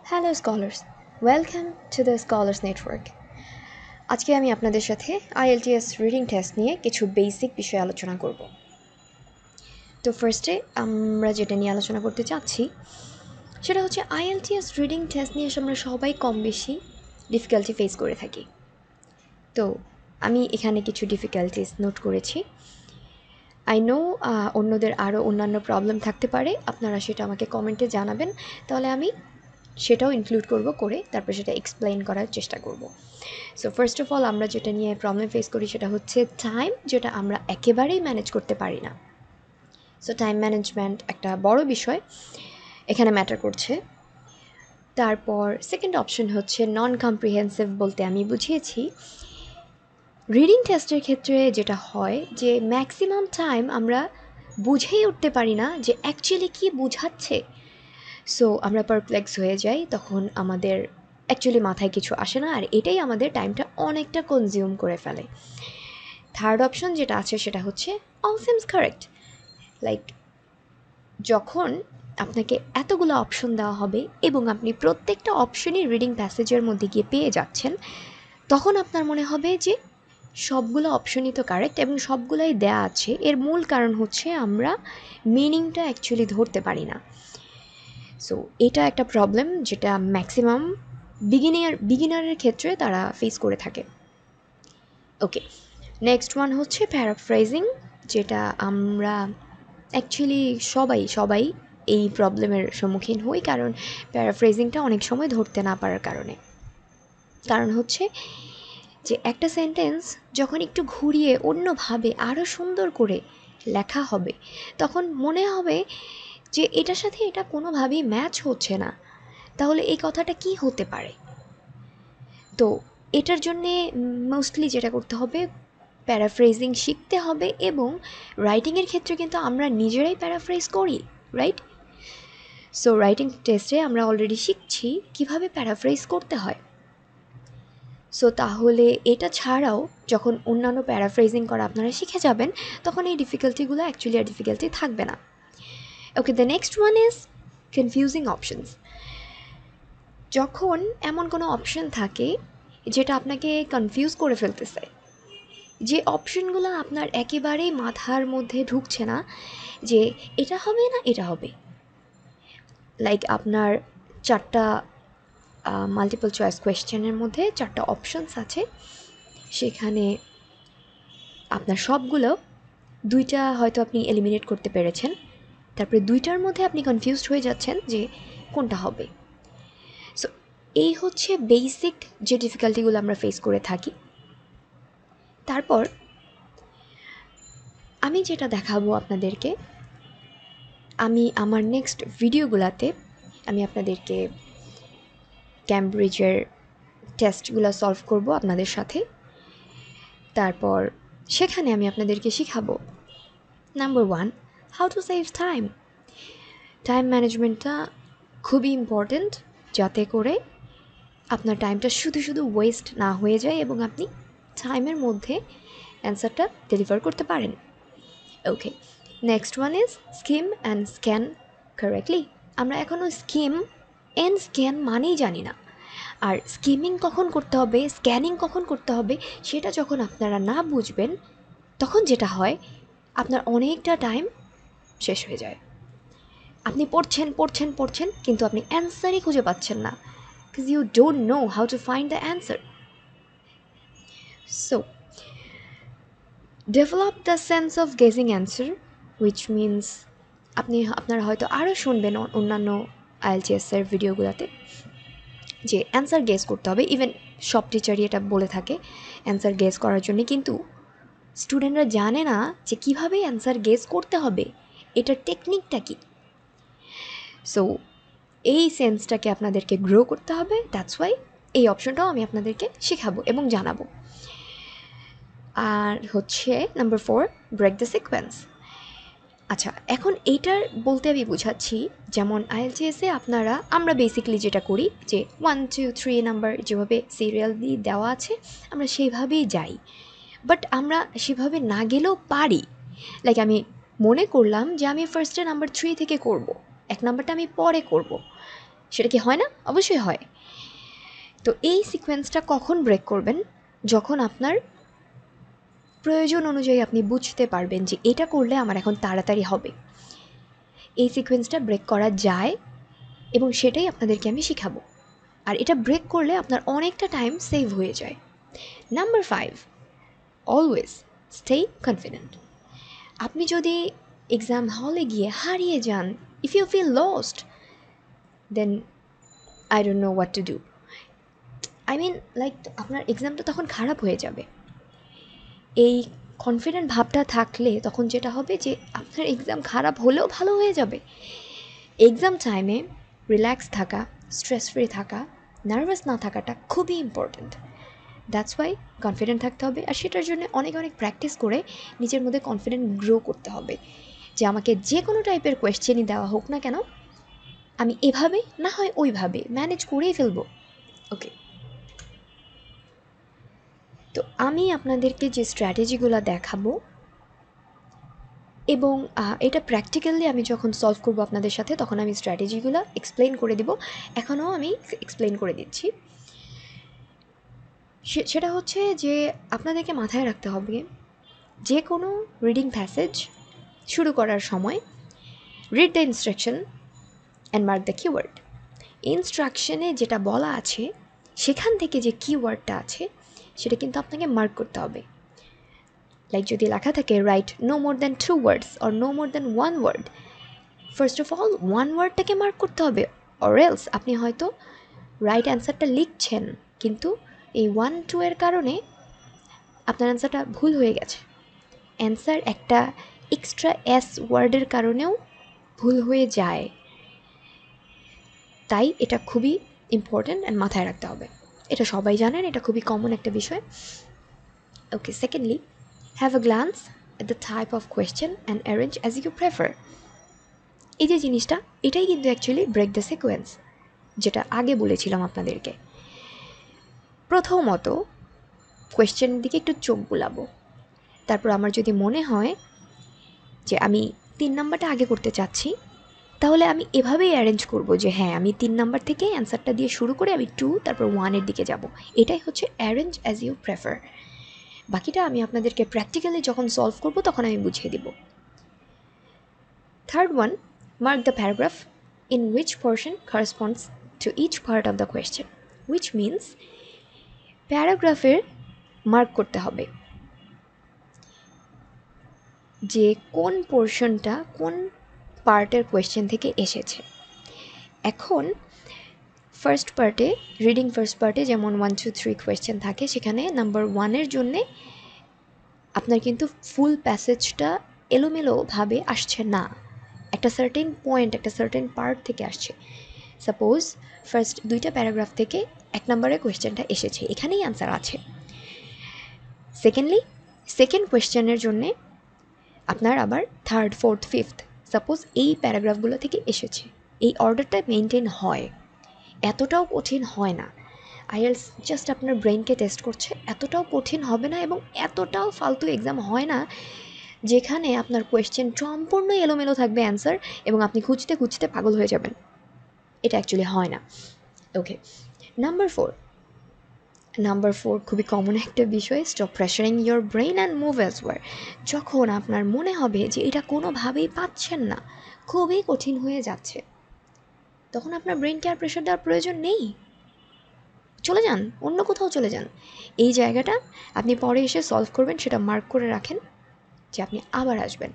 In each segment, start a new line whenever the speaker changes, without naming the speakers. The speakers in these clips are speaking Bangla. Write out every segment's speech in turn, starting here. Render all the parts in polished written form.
Hello scholars, welcome to the scholars network. আজকে আমি আপনাদের সাথে আইএলটিএস রিডিং টেস্ট নিয়ে কিছু বেসিক বিষয় আলোচনা করব। তো ফার্স্টে আমরা যেটা নিয়ে আলোচনা করতে চাচ্ছি সেটা হচ্ছে আইএলটিএস রিডিং টেস্ট নিয়ে আমরা সবাই কম বেশি ডিফিকাল্টি ফেস করে থাকি। তো আমি এখানে কিছু ডিফিকাল্টিস নোট করেছি। আই নো অন্যদের আরও অন্যান্য প্রবলেম থাকতে পারে, আপনারা সেটা আমাকে কমেন্টে জানাবেন, তাহলে আমি সেটাও ইনক্লুড করে তারপর সেটা এক্সপ্লেইন করার চেষ্টা করব। সো ফার্স্ট অফ অল আমরা যেটা নিয়ে প্রবলেম ফেস করি সেটা হচ্ছে টাইম, যেটা আমরা একেবারেই ম্যানেজ করতে পারি না। সো টাইম ম্যানেজমেন্ট একটা বড় বিষয় এখানে ম্যাটার করছে। তারপর সেকেন্ড অপশন হচ্ছে নন কম্প্রিহেন্সিভ, বলতে আমি বুঝিয়েছি রিডিং টেস্টের ক্ষেত্রে যেটা হয় যে ম্যাক্সিমাম টাইম আমরা বুঝেই উঠতে পারি না যে অ্যাকচুয়ালি কী বোঝাচ্ছে। সো আমরা পারপ্লেক্স হয়ে যাই, তখন আমাদের অ্যাকচুয়ালি মাথায় কিছু আসে না, আর এটাই আমাদের টাইমটা অনেকটা কনজিউম করে ফেলে। থার্ড অপশন যেটা আছে সেটা হচ্ছে অল সিমস কারেক্ট, লাইক যখন আপনাকে এতগুলো অপশন দেওয়া হবে এবং আপনি প্রত্যেকটা অপশনই রিডিং প্যাসেজের মধ্যে গিয়ে পেয়ে যাচ্ছেন, তখন আপনার মনে হবে যে সবগুলো অপশনই তো কারেক্ট এবং সবগুলোই দেয়া আছে। এর মূল কারণ হচ্ছে আমরা মিনিংটা অ্যাকচুয়ালি ধরতে পারি না। সো এটা একটা প্রবলেম যেটা ম্যাক্সিমাম বিগিনারের ক্ষেত্রে তারা ফেস করে থাকে। ওকে, নেক্সট ওয়ান হচ্ছে প্যারাফ্রাইজিং, যেটা আমরা অ্যাকচুয়ালি সবাই এই প্রবলেমের সম্মুখীন হই, কারণ প্যারাফ্রেজিংটা অনেক সময় ধরতে না পারার কারণে। কারণ হচ্ছে যে একটা সেন্টেন্স যখন একটু ঘুরিয়ে অন্যভাবে আরও সুন্দর করে লেখা হবে, তখন মনে হবে যে এটার সাথে এটা কোনোভাবেই ম্যাচ হচ্ছে না, তাহলে এই কথাটা কি হতে পারে। তো এটার জন্যে মোস্টলি যেটা করতে হবে, প্যারাফ্রেজিং শিখতে হবে, এবং রাইটিংয়ের ক্ষেত্রে কিন্তু আমরা নিজেরাই প্যারাফ্রেজ করি, রাইট? সো রাইটিং টেস্টে আমরা অলরেডি শিখছি কিভাবে প্যারাফ্রেজ করতে হয়। সো তাহলে এটা ছাড়াও যখন অন্যান্য প্যারাফ্রেজিং করা আপনারা শিখে যাবেন, তখন এই ডিফিকাল্টিগুলো অ্যাকচুয়ালি আর ডিফিকাল্টি থাকবে না। Okay, the next one is confusing options. যখন এমন কোনো অপশন থাকে যেটা আপনাকে কনফিউজ করে ফেলতেছে, যে অপশনগুলো আপনার একেবারেই মাথার মধ্যে ঢুকছে না যে এটা হবে না এটা হবে, লাইক আপনার চারটা মাল্টিপল চয়েস কোয়েশ্চেনের মধ্যে চারটা অপশনস আছে, সেখানে আপনার সবগুলো দুইটা হয়তো আপনি এলিমিনেট করতে পেরেছেন, তারপরে দুইটার মধ্যে আপনি কনফিউজড হয়ে যাচ্ছেন যে কোনটা হবে। সো এই হচ্ছে বেসিক যে ডিফিকাল্টিগুলো আমরা ফেস করে থাকি। তারপর আমি যেটা দেখাবো আপনাদেরকে, আমি আমার নেক্সট ভিডিওগুলোতে আমি আপনাদেরকে ক্যামব্রিজের টেস্টগুলো সলভ করব আপনাদের সাথে। তারপর সেখানে আমি আপনাদেরকে শিখাবো number 1, how to save time. Time ম্যানেজমেন্টটা খুবই ইম্পর্ট্যান্ট, যাতে করে আপনার টাইমটা শুধু ওয়েস্ট না হয়ে যায় এবং আপনি টাইমের মধ্যে অ্যান্সারটা ডেলিভার করতে পারেন। Okay, next one is skim and scan correctly. আমরা এখনও স্কিম অ্যান্ড স্ক্যান মানেই জানি না, আর স্কিমিং কখন করতে হবে, স্ক্যানিং কখন করতে হবে, সেটা যখন আপনারা না বুঝবেন, তখন যেটা হয় আপনার অনেকটা টাইম শেষ হয়ে যায়। আপনি পড়ছেন কিন্তু আপনি অ্যান্সারই খুঁজে পাচ্ছেন না, because you don't know how to find the answer. So develop the sense of guessing answer, which means আপনারা হয়তো আরও শুনবেন অন্যান্য আইএলটিএসের ভিডিওগুলোতে যে অ্যান্সার গেস করতে হবে। ইভেন সব টিচারই এটা বলে থাকে অ্যান্সার গেস করার জন্য, কিন্তু স্টুডেন্টরা জানে না যে কীভাবে অ্যান্সার গেস করতে হবে, এটার টেকনিকটা কী। সো এই সেন্সটাকে আপনাদেরকে গ্রো করতে হবে, দ্যাটস ওয়াই এই অপশনটাও আমি আপনাদেরকে শেখাবো এবং জানাবো। আর হচ্ছে নাম্বার 4, ব্রেক দ্য সিকোয়েন্স। আচ্ছা, এখন এইটার বলতে আমি বুঝাচ্ছি, যেমন আইএলটিএসে আমরা বেসিক্যালি যেটা করি যে 1 2 3 নাম্বার যেভাবে সিরিয়ালি দেওয়া আছে আমরা সেইভাবেই যাই, বাট আমরা সেভাবে না গেলেও পারি। লাইক আমি মনে করলাম যে আমি ফার্স্টে নাম্বার 3 থেকে করব, 1 নাম্বারটা আমি পরে করব, সেটা কি হয় না? অবশ্যই হয়। তো এই সিকোয়েন্সটা কখন ব্রেক করবেন? যখন আপনার প্রয়োজন অনুযায়ী আপনি বুঝতে পারবেন যে এটা করলে আমার এখন তাড়াতাড়ি হবে। এই সিকোয়েন্সটা ব্রেক করা যায় এবং সেটাই আপনাদেরকে আমি শেখাবো। আর এটা ব্রেক করলে আপনার অনেকটা টাইম সেভ হয়ে যায়। Number 5, always stay confident. আপনি যদি এক্সাম হলে গিয়ে হারিয়ে যান, if you feel lost, then I don't know what to do. I mean like আপনার এক্সামটা তখন খারাপ হয়ে যাবে। এই কনফিডেন্ট ভাবটা থাকলে তখন যেটা হবে যে আপনার এক্সাম খারাপ হলেও ভালো হয়ে যাবে। এক্সাম টাইমে রিল্যাক্স থাকা, স্ট্রেস ফ্রি থাকা, নার্ভাস না থাকাটা খুবই ইম্পর্ট্যান্ট। দ্যাটস ওয়াই কনফিডেন্ট থাকতে হবে, আর সেটার জন্য অনেক অনেক প্র্যাকটিস করে নিজের মধ্যে কনফিডেন্ট গ্রো করতে হবে যে আমাকে যে কোনো টাইপের কোয়েশ্চেনই দেওয়া হোক না কেন, আমি এভাবে না হয় ওইভাবে ম্যানেজ করেই ফেলবো। ওকে, তো আমি আপনাদেরকে যে স্ট্র্যাটেজিগুলো দেখাবো এবং এটা প্র্যাকটিক্যালি আমি যখন সলভ করবো আপনাদের সাথে, তখন আমি স্ট্র্যাটেজিগুলো এক্সপ্লেন করে দেব। এখনও আমি এক্সপ্লেন করে দিচ্ছি। সেটা হচ্ছে যে আপনাদেরকে মাথায় রাখতে হবে যে কোনো রিডিং প্যাসেজ শুরু করার সময় read the instruction and mark the keyword. ইনস্ট্রাকশনে যেটা বলা আছে সেখান থেকে যে কিওয়ার্ডটা আছে সেটা কিন্তু আপনাকে মার্ক করতে হবে। লাইক যদি লেখা থাকে write no more than 2 words or no more than 1 word, first of all 1 ওয়ার্ডটাকে মার্ক করতে হবে। অর এলস আপনি হয়তো রাইট অ্যান্সারটা লিখছেন কিন্তু এই 1-2 এর কারণে আপনার অ্যান্সারটা ভুল হয়ে গেছে। অ্যান্সার একটা এক্সট্রা এস ওয়ার্ডের কারণেও ভুল হয়ে যায়, তাই এটা খুবই ইম্পর্ট্যান্ট অ্যান্ড মাথায় রাখতে হবে। এটা সবাই জানেন, এটা খুবই কমন একটা বিষয়। Okay, secondly, have a glance at the type of question and arrange as you prefer. এই যে জিনিসটা, এটাই কিন্তু অ্যাকচুয়ালি ব্রেক দ্য সিকোয়েন্স, যেটা আগে বলেছিলাম আপনাদেরকে। প্রথমত কোয়েশ্চেনের দিকে একটু চোখ বুলাবো, তারপর আমার যদি মনে হয় যে আমি 3 নাম্বারটা আগে করতে চাচ্ছি, তাহলে আমি এভাবেই অ্যারেঞ্জ করব যে হ্যাঁ আমি 3 নাম্বার থেকে অ্যান্সারটা দিয়ে শুরু করে আমি 2 তারপর 1 এর দিকে যাব। এটাই হচ্ছে অ্যারেঞ্জ অ্যাজ ইউ প্রেফার। বাকিটা আমি আপনাদেরকে প্র্যাকটিক্যালি যখন সলভ করব তখন আমি বুঝিয়ে দিব। Third one, mark the paragraph in which portion corresponds to each part of the question, which means প্যারাগ্রাফের মার্ক করতে হবে যে কোন পোর্শনটা কোন পার্টের কোয়েশ্চেন থেকে এসেছে। এখন ফার্স্ট পার্টে, রিডিং ফার্স্ট পার্টে যেমন 1, 2, 3 কোয়েশ্চেন থাকে, সেখানে নাম্বার 1-এর জন্যে আপনার কিন্তু ফুল প্যাসেজটা এলোমেলোভাবে আসছে না, একটা সার্টেন পয়েন্ট, একটা সার্টেন পার্ট থেকে আসছে। সাপোজ ফার্স্ট 2টা প্যারাগ্রাফ থেকে 1 নম্বরের কোয়েশ্চেনটা এসেছে, এখানেই অ্যান্সার আছে। সেকেন্ডলি, সেকেন্ড কোয়েশ্চেনের জন্যে আপনার আবার থার্ড, ফোর্থ, ফিফথ সাপোজ এই প্যারাগ্রাফগুলো থেকে এসেছে, এই অর্ডারটা মেনটেন হয়। এতটাও কঠিন হয় না। আইএলস জাস্ট আপনার ব্রেনকে টেস্ট করছে, এতটাও কঠিন হবে না এবং এতটাও ফালতু এক্সাম হয় না যেখানে আপনার কোয়েশ্চেন সম্পূর্ণ এলোমেলো থাকবে অ্যান্সার এবং আপনি খুঁজতে খুঁজতে পাগল হয়ে যাবেন। এটা অ্যাকচুয়ালি হয় না। ওকে, নাম্বার ফোর খুবই কমন একটা বিষয়, stop pressuring your brain and move anywhere. যখন আপনার মনে হবে যে এটা কোনোভাবেই পাচ্ছেন না, খুবই কঠিন হয়ে যাচ্ছে, তখন আপনার ব্রেনকে আর প্রেশার দেওয়ার প্রয়োজন নেই। চলে যান, অন্য কোথাও চলে যান। এই জায়গাটা আপনি পরে এসে সলভ করবেন, সেটা মার্ক করে রাখেন যে আপনি আবার আসবেন।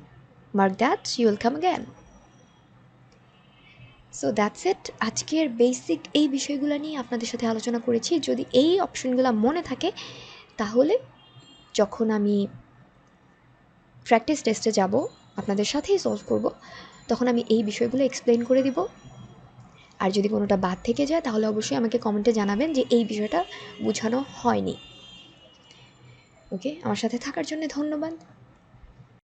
Mark that you will come again. So that's it. আজকের বেসিক এই বিষয়গুলো নিয়ে আপনাদের সাথে আলোচনা করেছি। যদি এই অপশনগুলো মনে থাকে তাহলে যখন আমি প্র্যাকটিস টেস্টে যাব আপনাদের সাথেই সলভ করব, তখন আমি এই বিষয়গুলো এক্সপ্লেন করে দিব। আর যদি কোনোটা বাদ থেকে যায় তাহলে অবশ্যই আমাকে কমেন্টে জানাবেন যে এই বিষয়টা বোঝানো হয়নি। ওকে, আমার সাথে থাকার জন্য ধন্যবাদ।